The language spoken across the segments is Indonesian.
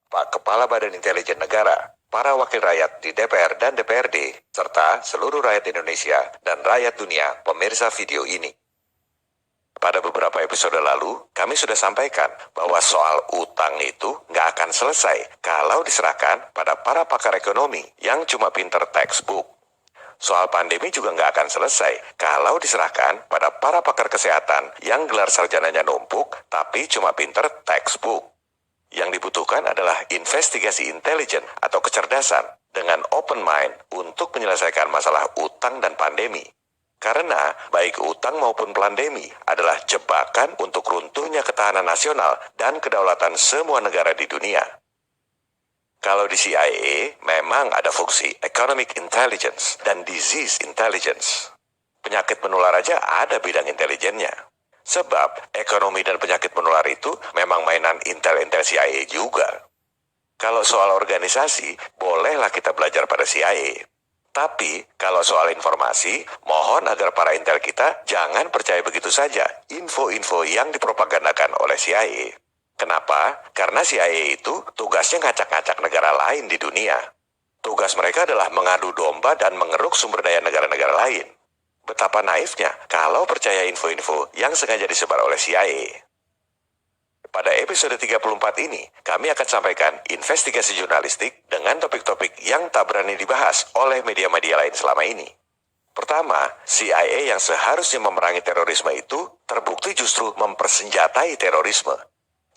Pak Kepala Badan Intelijen Negara, para wakil rakyat di DPR dan DPRD, serta seluruh rakyat Indonesia dan rakyat dunia pemirsa video ini. Pada beberapa episode lalu, kami sudah sampaikan bahwa soal utang itu nggak akan selesai kalau diserahkan pada para pakar ekonomi yang cuma pinter textbook. Soal pandemi juga nggak akan selesai kalau diserahkan pada para pakar kesehatan yang gelar sarjananya numpuk tapi cuma pinter textbook. Yang dibutuhkan adalah investigasi intelijen atau kecerdasan dengan open mind untuk menyelesaikan masalah utang dan pandemi. Karena baik utang maupun pandemi adalah jebakan untuk runtuhnya ketahanan nasional dan kedaulatan semua negara di dunia. Kalau di CIA memang ada fungsi Economic Intelligence dan Disease Intelligence. Penyakit menular aja ada bidang intelijennya. Sebab ekonomi dan penyakit menular itu memang mainan intel-intel CIA juga. Kalau soal organisasi, bolehlah kita belajar pada CIA. Tapi, kalau soal informasi, mohon agar para intel kita jangan percaya begitu saja info-info yang dipropagandakan oleh CIA. Kenapa? Karena CIA itu tugasnya ngacak-ngacak negara lain di dunia. Tugas mereka adalah mengadu domba dan mengeruk sumber daya negara-negara lain. Betapa naifnya kalau percaya info-info yang sengaja disebar oleh CIA. Pada episode 34 ini, kami akan sampaikan investigasi jurnalistik dengan topik-topik yang tak berani dibahas oleh media-media lain selama ini. Pertama, CIA yang seharusnya memerangi terorisme itu terbukti justru mempersenjatai terorisme.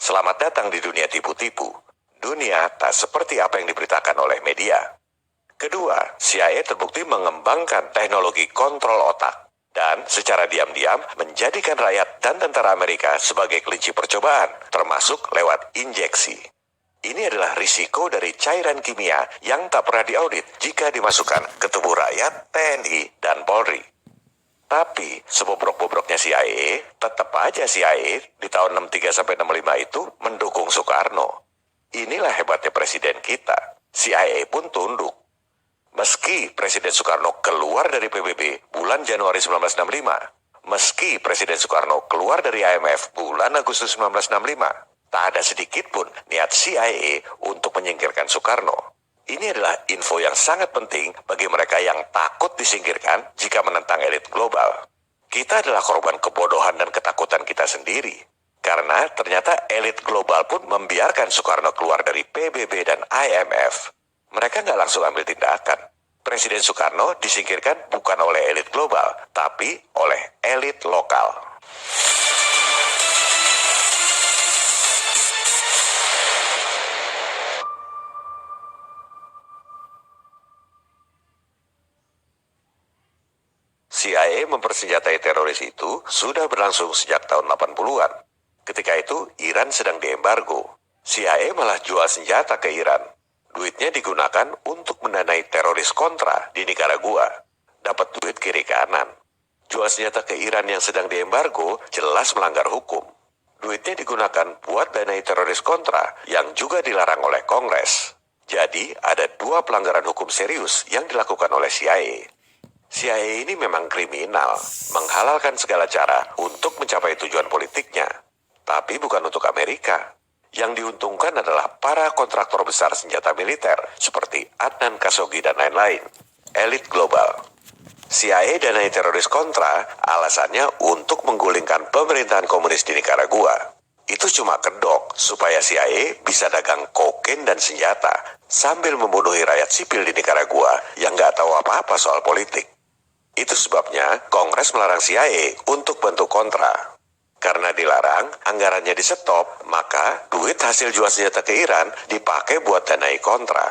Selamat datang di dunia tipu-tipu. Dunia tak seperti apa yang diberitakan oleh media. Kedua, CIA terbukti mengembangkan teknologi kontrol otak dan secara diam-diam menjadikan rakyat dan tentara Amerika sebagai kelinci percobaan, termasuk lewat injeksi. Ini adalah risiko dari cairan kimia yang tak pernah diaudit jika dimasukkan ke tubuh rakyat, TNI, dan Polri. Tapi, sebobrok-bobroknya CIA, tetap aja CIA di tahun 63-65 itu mendukung Soekarno. Inilah hebatnya presiden kita. CIA pun tunduk. Meski Presiden Soekarno keluar dari PBB bulan Januari 1965, meski Presiden Soekarno keluar dari IMF bulan Agustus 1965, tak ada sedikit pun niat CIA untuk menyingkirkan Soekarno. Ini adalah info yang sangat penting bagi mereka yang takut disingkirkan jika menentang elit global. Kita adalah korban kebodohan dan ketakutan kita sendiri. Karena ternyata elit global pun membiarkan Soekarno keluar dari PBB dan IMF. Mereka nggak langsung ambil tindakan. Presiden Soekarno disingkirkan bukan oleh elit global, tapi oleh elit lokal. CIA mempersenjatai teroris itu sudah berlangsung sejak tahun 80-an. Ketika itu, Iran sedang diembargo. CIA malah jual senjata ke Iran. Duitnya digunakan untuk mendanai teroris kontra di Nicaragua. Dapat duit kiri kanan. Jual senjata ke Iran yang sedang diembargo jelas melanggar hukum. Duitnya digunakan buat danai teroris kontra yang juga dilarang oleh Kongres. Jadi ada dua pelanggaran hukum serius yang dilakukan oleh CIA. CIA ini memang kriminal, menghalalkan segala cara untuk mencapai tujuan politiknya. Tapi bukan untuk Amerika. Yang diuntungkan adalah para kontraktor besar senjata militer seperti Adnan Khashoggi dan lain-lain. Elit global. CIA danai teroris kontra alasannya untuk menggulingkan pemerintahan komunis di Nicaragua. Itu cuma kedok supaya CIA bisa dagang kokain dan senjata sambil membunuhi rakyat sipil di Nicaragua yang nggak tahu apa-apa soal politik. Itu sebabnya Kongres melarang CIA untuk bentuk kontra. Karena dilarang, anggarannya di-stop, maka duit hasil jual senjata ke Iran dipakai buat danai kontra.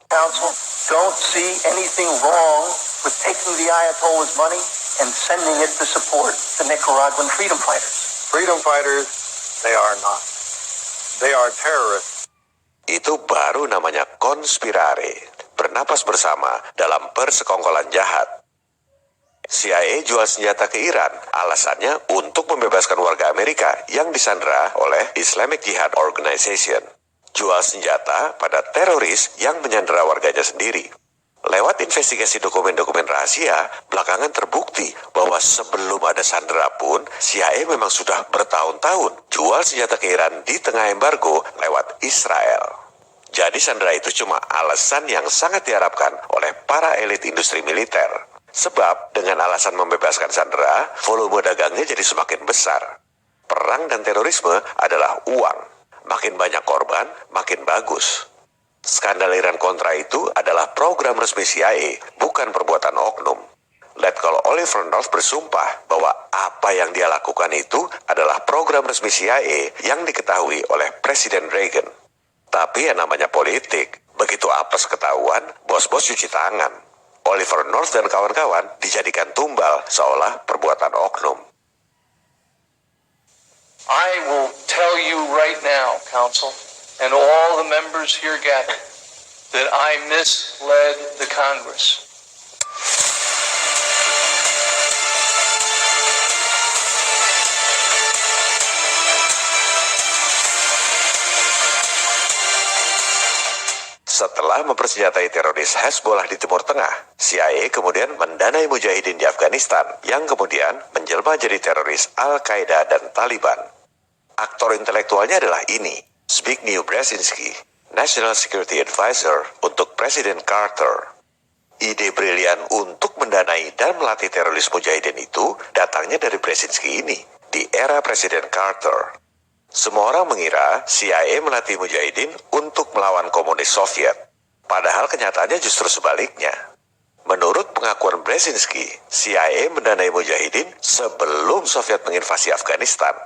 Council don't see anything wrong with taking the Ayatollah's money and sending it to support the Nicaraguan freedom fighters. Freedom fighters, they are not. They are terrorists. Itu baru namanya konspirare, bernapas bersama dalam persekongkolan jahat. CIA jual senjata ke Iran, alasannya untuk membebaskan warga Amerika yang disandera oleh Islamic Jihad Organization. Jual senjata pada teroris yang menyandera warganya sendiri. Lewat investigasi dokumen-dokumen rahasia, belakangan terbukti bahwa sebelum ada sandera pun, CIA memang sudah bertahun-tahun jual senjata ke Iran di tengah embargo lewat Israel. Jadi sandera itu cuma alasan yang sangat diharapkan oleh para elit industri militer. Sebab dengan alasan membebaskan sandera, volume dagangnya jadi semakin besar. Perang dan terorisme adalah uang. Makin banyak korban, makin bagus. Skandal Iran Contra itu adalah program resmi CIA, bukan perbuatan oknum. Letkol Oliver North bersumpah bahwa apa yang dia lakukan itu adalah program resmi CIA yang diketahui oleh Presiden Reagan. Tapi yang namanya politik, begitu apes ketahuan, bos-bos cuci tangan. Oliver North dan kawan-kawan dijadikan tumbal seolah perbuatan oknum. I will tell you right now, Council, and all the members here gathered, that I misled the Congress. Setelah mempersenjatai teroris Hezbollah di Timur Tengah, CIA kemudian mendanai mujahidin di Afghanistan yang kemudian menjelma jadi teroris Al-Qaeda dan Taliban. Aktor intelektualnya adalah ini, Zbigniew Brzezinski, National Security Advisor untuk Presiden Carter. Ide brilian untuk mendanai dan melatih teroris mujahidin itu datangnya dari Brzezinski ini di era Presiden Carter. Semua orang mengira CIA melatih mujahidin untuk melawan komunis Soviet. Padahal kenyataannya justru sebaliknya. Menurut pengakuan Brzezinski, CIA mendanai mujahidin sebelum Soviet menginvasi Afghanistan.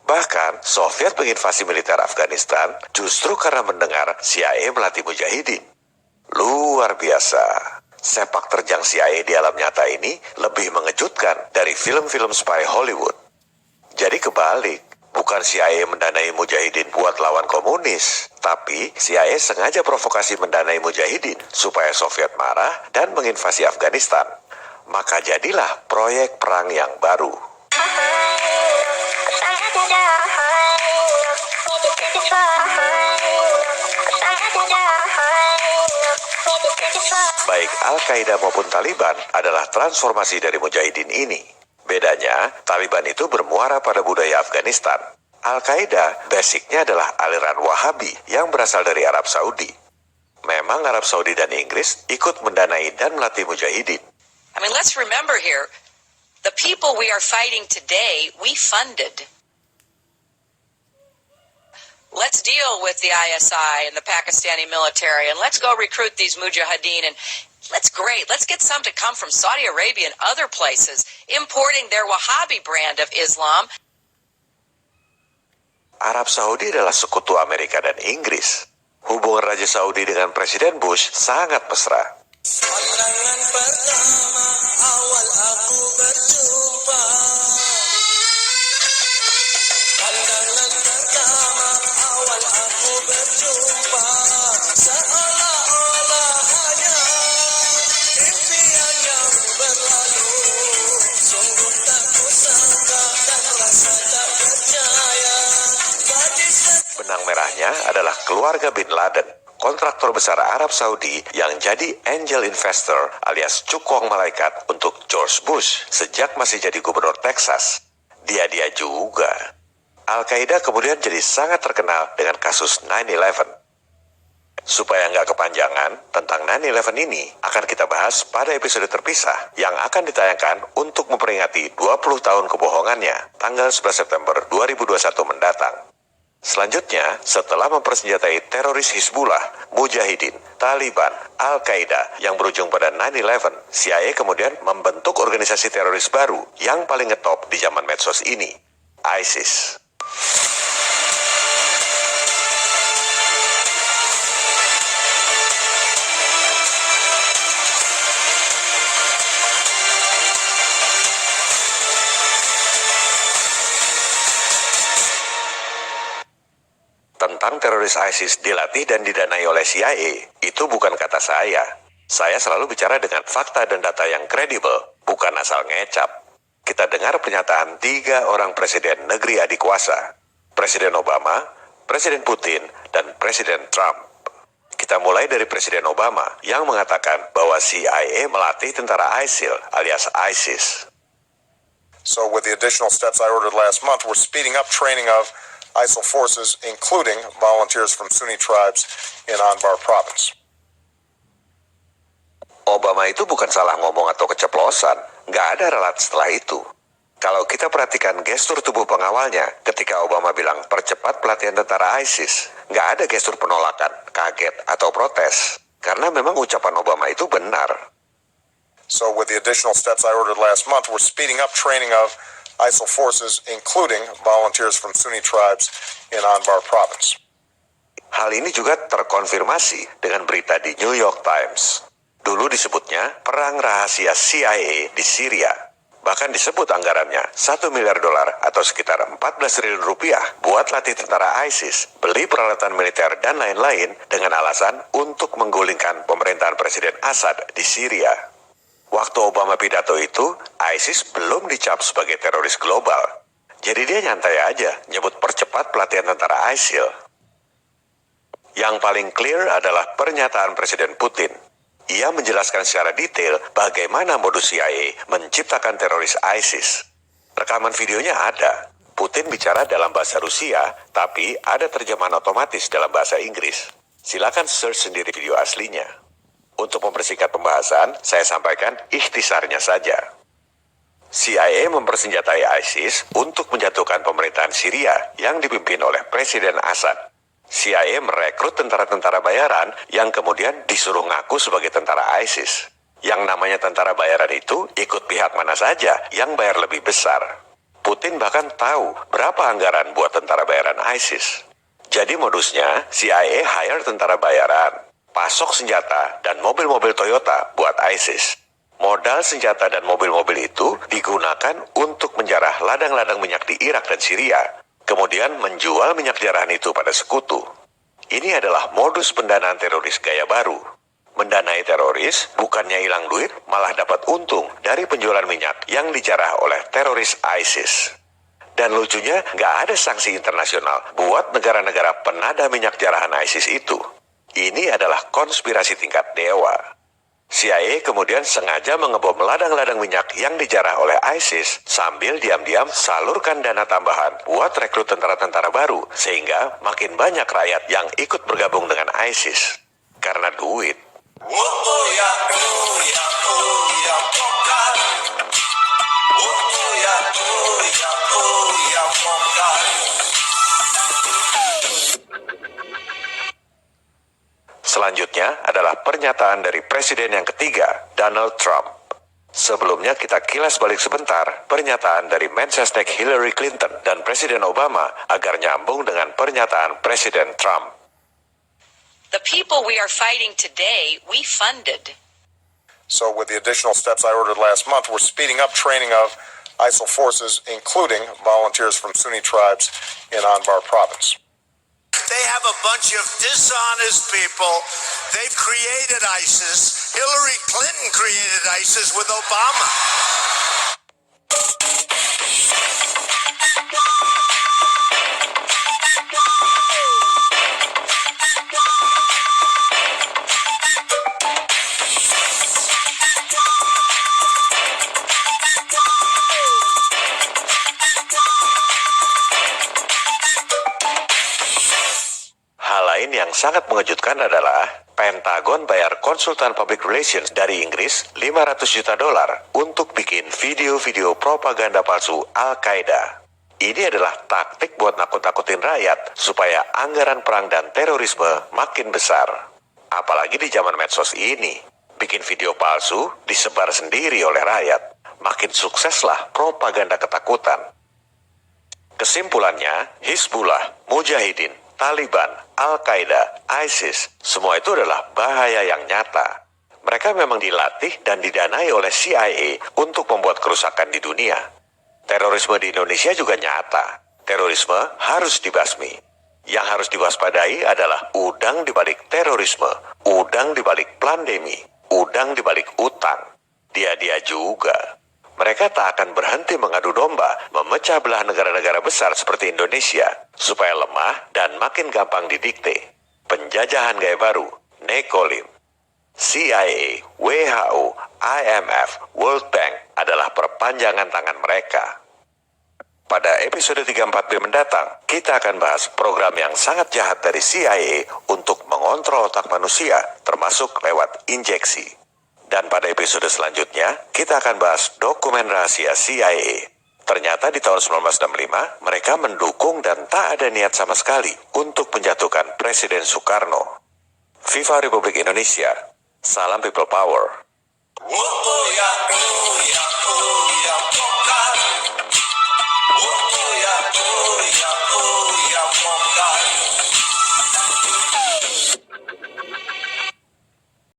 Bahkan, Soviet menginvasi militer Afghanistan justru karena mendengar CIA melatih mujahidin. Luar biasa. Sepak terjang CIA di alam nyata ini lebih mengejutkan dari film-film spy Hollywood. Jadi kebalik. Bukan CIA mendanai mujahidin buat lawan komunis, tapi CIA sengaja provokasi mendanai mujahidin supaya Soviet marah dan menginvasi Afghanistan. Maka jadilah proyek perang yang baru. Baik Al-Qaeda maupun Taliban adalah transformasi dari mujahidin ini. Bedanya, Taliban itu bermuara pada budaya Afghanistan. Al-Qaeda basicnya adalah aliran Wahabi yang berasal dari Arab Saudi. Memang Arab Saudi dan Inggris ikut mendanai dan melatih mujahidin. I mean, let's remember here, the people we are fighting today, we funded. Let's deal with the ISI and the Pakistani military, and let's go recruit these mujahideen, and let's get some to come from Saudi Arabia and other places, importing their Wahhabi brand of Islam. Arab Saudi adalah sekutu Amerika dan Inggris. Hubungan Raja Saudi dengan Presiden Bush sangat mesra. Pandangan pertama awal aku berjumpa. Pandangan pertama awal aku berjumpa. Seolah-olah hanya impian yang berlalu. Sungguh tak kusangka dan rasa tak percaya. Benang merahnya adalah keluarga Bin Laden, kontraktor besar Arab Saudi yang jadi angel investor alias cukong malaikat untuk George Bush sejak masih jadi gubernur Texas. Dia juga. Al-Qaeda kemudian jadi sangat terkenal dengan kasus 9/11. Supaya nggak kepanjangan, tentang 9/11 ini akan kita bahas pada episode terpisah yang akan ditayangkan untuk memperingati 20 tahun kebohongannya, tanggal 11 September 2021 mendatang. Selanjutnya, setelah mempersenjatai teroris Hizbullah, Mujahidin, Taliban, Al-Qaeda yang berujung pada 9/11, CIA kemudian membentuk organisasi teroris baru yang paling ngetop di zaman medsos ini, ISIS. Tentang teroris ISIS dilatih dan didanai oleh CIA, itu bukan kata saya. Saya selalu bicara dengan fakta dan data yang kredibel, bukan asal ngecap. Kita dengar pernyataan 3 orang presiden negeri adikuasa. Presiden Obama, Presiden Putin, dan Presiden Trump. Kita mulai dari Presiden Obama yang mengatakan bahwa CIA melatih tentara ISIL alias ISIS. So with the additional steps I ordered last month, we're speeding up training of ISIL forces, including volunteers from Sunni tribes in Anbar province. Obama itu bukan salah ngomong atau keceplosan. Nggak ada ralat setelah itu. Kalau kita perhatikan gestur tubuh pengawalnya ketika Obama bilang percepat pelatihan tentara ISIS, nggak ada gestur penolakan, kaget, atau protes. Karena memang ucapan Obama itu benar. So with the additional steps I ordered last month, we're speeding up training of ISIL forces, including volunteers from Sunni tribes in Anbar province. Hal ini juga terkonfirmasi dengan berita di New York Times. Dulu disebutnya perang rahasia CIA di Syria. Bahkan disebut anggarannya $1 miliar atau sekitar 14 triliun rupiah buat latih tentara ISIS, beli peralatan militer dan lain-lain dengan alasan untuk menggulingkan pemerintahan Presiden Assad di Syria. Waktu Obama pidato itu, ISIS belum dicap sebagai teroris global. Jadi dia nyantai aja nyebut percepat pelatihan tentara ISIL. Yang paling clear adalah pernyataan Presiden Putin. Ia menjelaskan secara detail bagaimana modus CIA menciptakan teroris ISIS. Rekaman videonya ada. Putin bicara dalam bahasa Rusia, tapi ada terjemahan otomatis dalam bahasa Inggris. Silakan search sendiri video aslinya. Untuk mempersingkat pembahasan, saya sampaikan ikhtisarnya saja. CIA mempersenjatai ISIS untuk menjatuhkan pemerintahan Syria yang dipimpin oleh Presiden Assad. CIA merekrut tentara-tentara bayaran yang kemudian disuruh ngaku sebagai tentara ISIS. Yang namanya tentara bayaran itu ikut pihak mana saja yang bayar lebih besar. Putin bahkan tahu berapa anggaran buat tentara bayaran ISIS. Jadi modusnya CIA hire tentara bayaran, pasok senjata dan mobil-mobil Toyota buat ISIS. Modal senjata dan mobil-mobil itu digunakan untuk menjarah ladang-ladang minyak di Irak dan Syria. Kemudian menjual minyak jarahan itu pada sekutu. Ini adalah modus pendanaan teroris gaya baru. Mendanai teroris bukannya hilang duit, malah dapat untung dari penjualan minyak yang dijarah oleh teroris ISIS. Dan lucunya nggak ada sanksi internasional buat negara-negara penada minyak jarahan ISIS itu. Ini adalah konspirasi tingkat dewa. CIA kemudian sengaja mengebom ladang-ladang minyak yang dijarah oleh ISIS sambil diam-diam salurkan dana tambahan buat rekrut tentara-tentara baru sehingga makin banyak rakyat yang ikut bergabung dengan ISIS. Karena duit. Selanjutnya adalah pernyataan dari Presiden yang ketiga, Donald Trump. Sebelumnya kita kilas balik sebentar pernyataan dari Mensesnek Hillary Clinton dan Presiden Obama agar nyambung dengan pernyataan Presiden Trump. The people we are fighting today, we funded. So with the additional steps I ordered last month, we're speeding up training of ISIL forces, including volunteers from Sunni tribes in Anbar province. They have a bunch of dishonest people. They've created ISIS. Hillary Clinton created ISIS with Obama. Hal lain yang sangat mengejutkan adalah Pentagon bayar konsultan public relations dari Inggris $500 juta untuk bikin video-video propaganda palsu Al-Qaeda. Ini adalah taktik buat nakut-nakutin rakyat supaya anggaran perang dan terorisme makin besar. Apalagi di zaman medsos ini, bikin video palsu disebar sendiri oleh rakyat. Makin sukseslah propaganda ketakutan. Kesimpulannya, Hizbullah, Mujahidin, Taliban, Al-Qaeda, ISIS, semua itu adalah bahaya yang nyata. Mereka memang dilatih dan didanai oleh CIA untuk membuat kerusakan di dunia. Terorisme di Indonesia juga nyata. Terorisme harus dibasmi. Yang harus diwaspadai adalah udang di balik terorisme, udang di balik pandemi, udang di balik utang. Dia juga. Mereka tak akan berhenti mengadu domba, memecah belah negara-negara besar seperti Indonesia, supaya lemah dan makin gampang didikte. Penjajahan gaya baru, nekolim. CIA, WHO, IMF, World Bank adalah perpanjangan tangan mereka. Pada episode 34B mendatang, kita akan bahas program yang sangat jahat dari CIA untuk mengontrol otak manusia, termasuk lewat injeksi. Dan pada episode selanjutnya, kita akan bahas dokumen rahasia CIA. Ternyata di tahun 1965, mereka mendukung dan tak ada niat sama sekali untuk menjatuhkan Presiden Soekarno. Viva Republik Indonesia. Salam People Power. Oh, yeah, oh, yeah, oh, yeah, oh.